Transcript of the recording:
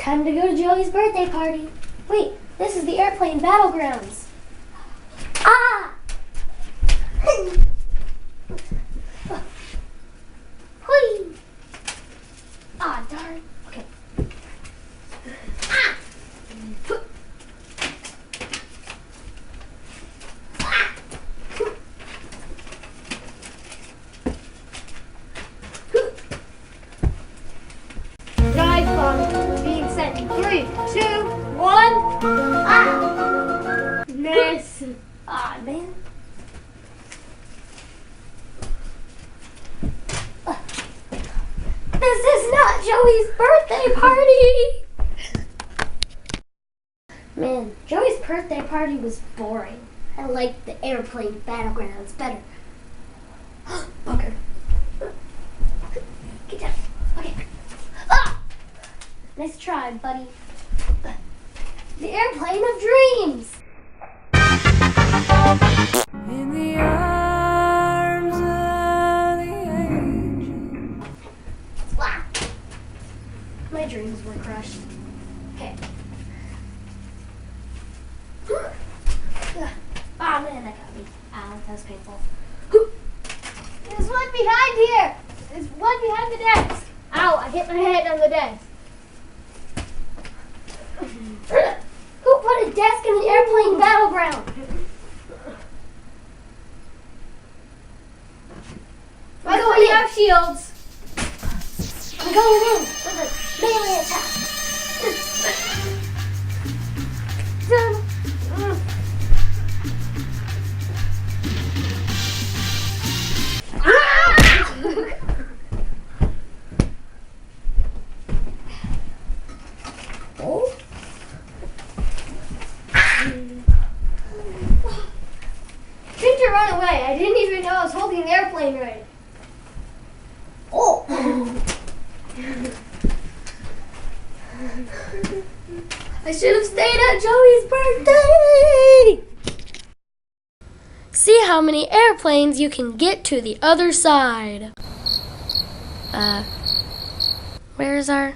Time to go to Joey's birthday party. Wait, this is the airplane battlegrounds. Ah! Whee! Ah, darn. Okay. Ah! Dive bomb being sent in 3, 2, 1. Ah! Miss. Ah, man. This is not Joey's birthday party! Man, Joey's birthday party was boring. I liked the airplane battlegrounds better. Bunker. Get down. Okay. Ah! Nice try, buddy. The airplane of dreams! In the arms of the angel. Wow. My dreams were crushed. Okay. Ah, man, that got me. Ow, that was painful. There's one behind here! There's one behind the desk! Ow, I hit my head on the desk. Who put a desk in an airplane battleground? Why don't we have shields? I'm going in with a melee attack. Oh. Tried to run away. I didn't even know I was holding the airplane right. Oh. I should have stayed at Joey's birthday. See how many airplanes you can get to the other side. Where's our...